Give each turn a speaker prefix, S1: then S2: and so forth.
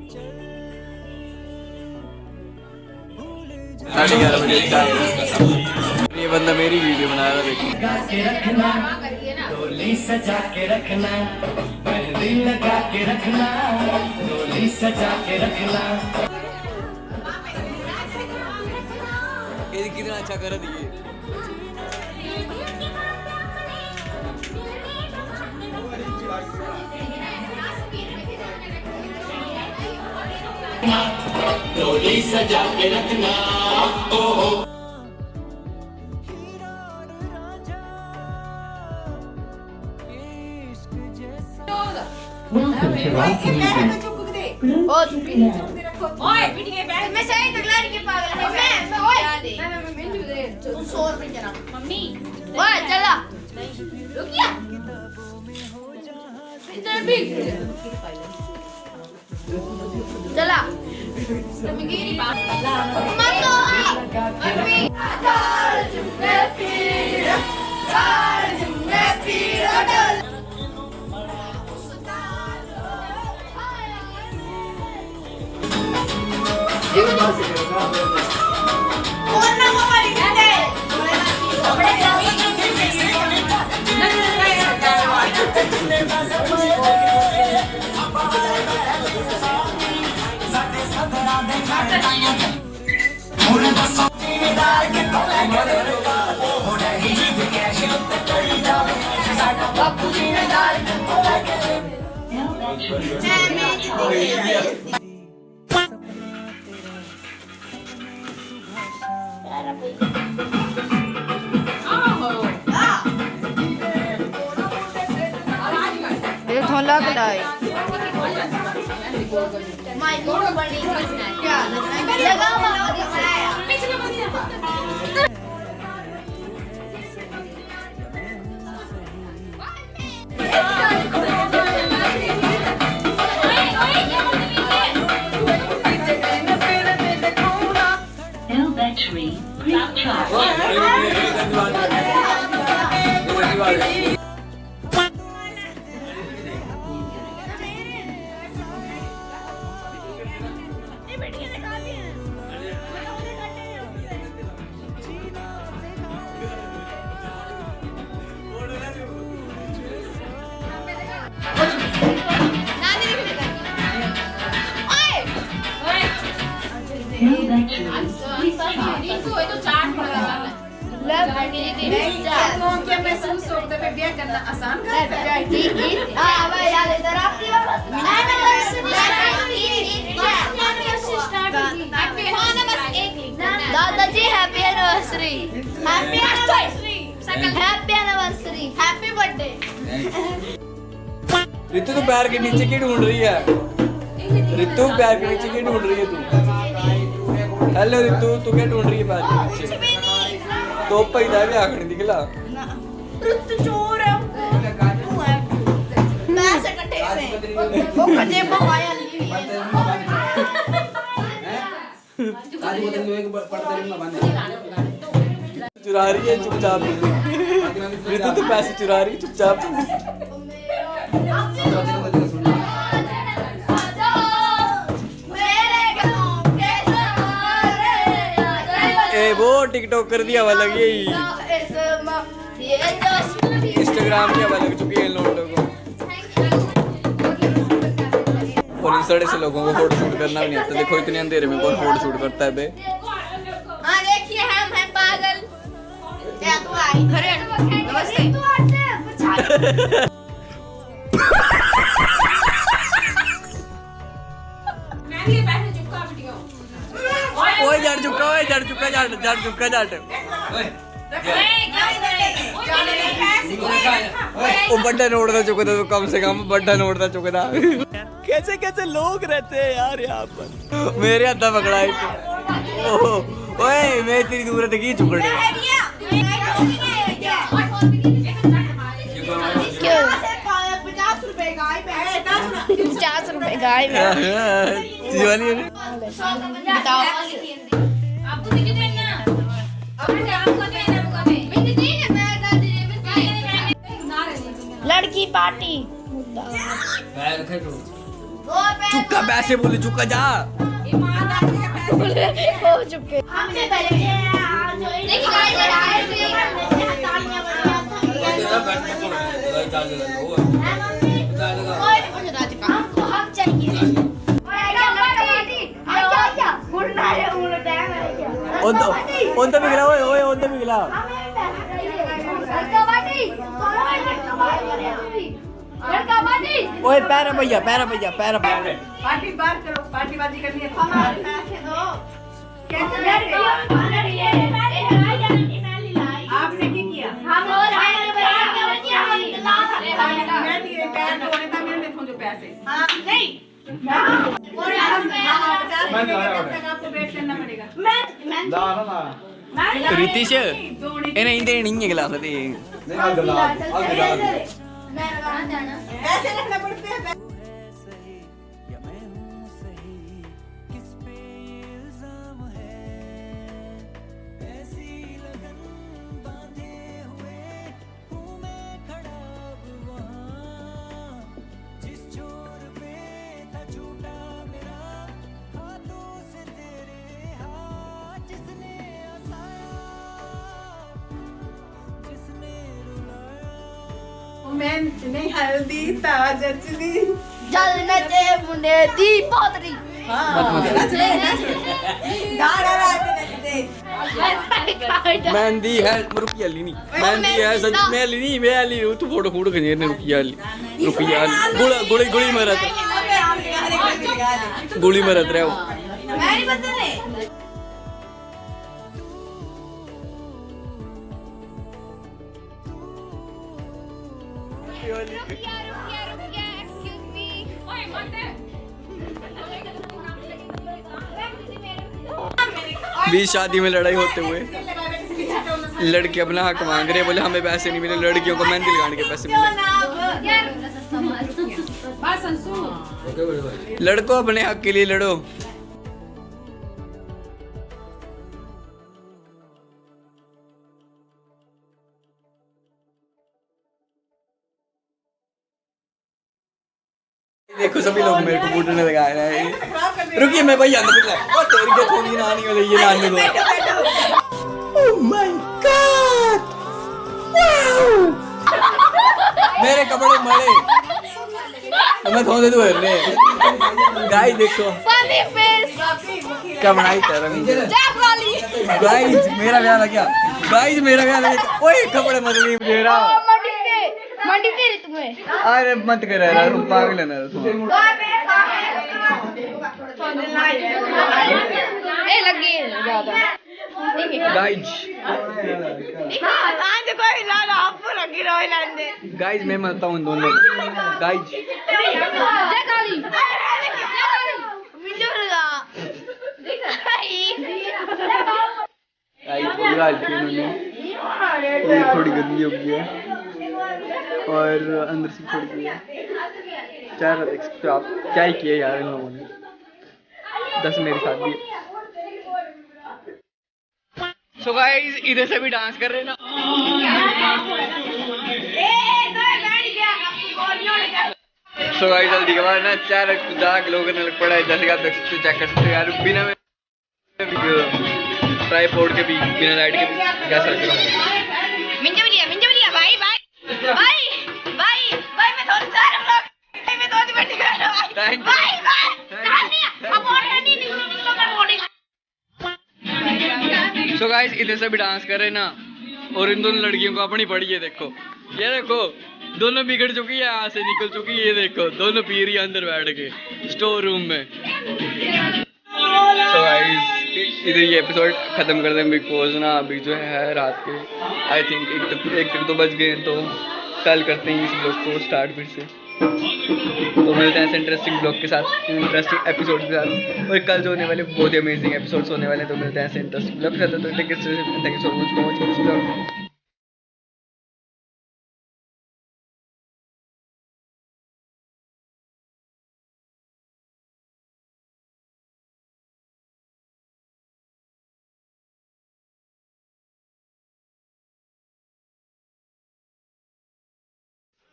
S1: 11:30 बजे ये बंदा मेरी वीडियो बना रहा है। देखिए डोली सजा के रखना, मेहंदी लगा के रखना, डोली सजा के रखना। ये कितना अच्छा कर दिए। डोली सजा के रखना। ओहो
S2: ओए पीटिए बैठ मैं सही तगलाड़ी के पागल है मैं ओए मैं मिंटू दे तू 100 रुपए देना मम्मी ओए चला रुकिया इधर भी चला तुम गिरी बात मतो मम्मी चार्ज में पीर डल थोला कलाई माय गॉड बड़ी क्या लगा
S3: battery pre-charge.
S2: महसूस होता है ब्याह करना आसान है
S4: दादाजी happy anniversary happy anniversary happy birthday.
S1: Ritu तो पैर के नीचे क्यों ढूंढ रही है? रितु पैर के नीचे क्यों ढूंढ रही है तू? हेलो रितु, तू क्या ढूंढ रही है पैर के नीचे? तो पैदा भी आखिर निकला।
S4: रितु चोर है तू है पैसे कटे से वो कटे पवाया ली
S1: चुरा रही है चुपचाप। रितु तो पैसे चुरा रही है चुपचाप। वो टिकटॉक कर दिया हवा लगी, इंस्टाग्राम की हवा लग चुकी है इन लोगों को। और इन साढ़े से लोगों को फोटो शूट करना भी नहीं आता। देखो इतने अंधेरे में कौन फोटो शूट करता है बे?
S4: हाँ देखिए हम हैं पागल। क्या तू आई? अरे नमस्ते। ओए जड़ चुका
S1: वो बड़ा नोट का चुका था, तो कम से कम बड़ा नोट का चुका था। कैसे कैसे लोग रहते हैं यार यहाँ पर। मेरे हाथा पकड़ा है। ओए मैं तेरी दूर तक ही चुकड़ रही।
S4: 50 रुपए गाय में
S1: जीवानी
S4: बताओ लड़की पार्टी
S1: चुका पैसे बोले चुका जा।
S2: हो चुके हमसे पहले देखिए गाइस हमको हम चाहिए
S1: on तो बिगला ओए on तो बिगला। ओए पैरा भैया
S4: पार्टी बार करो, पार्टी बाजी करनी है। हमारे पैसे दो। कैसे आपने क्या किया? मैं दिए पैर तोड़े था, मेरे देखो जो पैसे। हाँ नहीं। आपको वेट करना पड़ेगा।
S1: रितिश इन्हें इंदे नहीं है गिलास दे।
S4: पैसे रखना पड़ते हैं। मैं नहीं हल्दी ताजचली
S2: जल नचे मुने दी पोतरी
S1: मेहंदी है रुकी अली नहीं मेहंदी है सच में अली नहीं मैं अली तू फोटो फोटो खींच ने रुकी अली गोली मारत रहे हो।
S4: मैं नहीं बदलने।
S2: रुकिया एक्सक्यूज मी ओए मत
S1: 20 शादी में लड़ाई होते हुए लड़के अपना हक मांग रहे, बोले हमें पैसे नहीं मिले, लड़कियों को मेहंदी लगाने के पैसे मिले। लड़को अपने हक के लिए लड़ो। देखो सभी लोग मेरे को बूटने लगाए रहे हैं। रुकिए मैं भाई अंदर निकला। ओ तेरी क्या थोड़ी नानी वाली ये नानी दो। ओह माय गॉड वाओ मेरे कपड़े मड़े मैं धोने दो ने गाइस देखो
S2: फनी फेस
S1: क्या बनाई तेरा
S2: जैक वाली
S1: गाइस मेरा क्या लग गया ओए कपड़े मत नहीं मेरा
S2: मंडी तेरी तुम्हें
S1: अरे मत कर यार तुम पागल है ना तुम
S2: ए लगी ज्यादा
S1: गाइस
S4: आज कोई लाना आपको लगी रहो लाने।
S1: गाइस मैं मानता हूं दोनों गाइस
S2: जय काली वीडियो लगा
S1: गाइस गाल की उन्होंने ये थोड़ी गंदी हो गई है और अंदर से थोड़ी गई है। क्या देख सकते हो आप क्या ही किया यार इन लोगों ने 10 मेरी शादी। सो गाइस इधर से भी डांस कर रहे ना। सो गाइस जल्दी के बाद ना 4 लोगों ने लग पड़ा है जैसे कि आप देख सकते हो चेक कर सकते हो यार बिना में ट्राइपॉड के भी बिना लाइट के भी कैसा लग रहा है।
S2: मिंजो बढ़िया भाई मैं थोड़ी सारे ब्लॉग मैं थोड़ी बड़ी कर रहा हूं भाई अब ऑलरेडी निकल।
S1: सो गाइस इधर से भी डांस कर रहे ना और इन दोनों लड़कियों को अपनी पड़ी है। देखो ये देखो दोनों बिगड़ चुकी है, यहाँ से निकल चुकी है। ये देखो दोनों पी रही है अंदर बैठ के स्टोर रूम में। सो गाइस इधर ये एपिसोड खत्म कर दें बिकॉज ना अभी जो है रात के आई थिंक एक तक तो बज गए, तो कल करते हैं इस ब्लॉग को स्टार्ट फिर से। तो मिलते हैं ऐसे इंटरेस्टिंग ब्लॉग के साथ, इंटरेस्टिंग एपिसोड के साथ, और कल जो होने वाले बहुत ही अमेजिंग एपिसोड्स होने वाले। तो मिलते हैं ऐसे इंटरेस्टिंग ब्लॉग के साथ। तो thank you so much for watching this blog.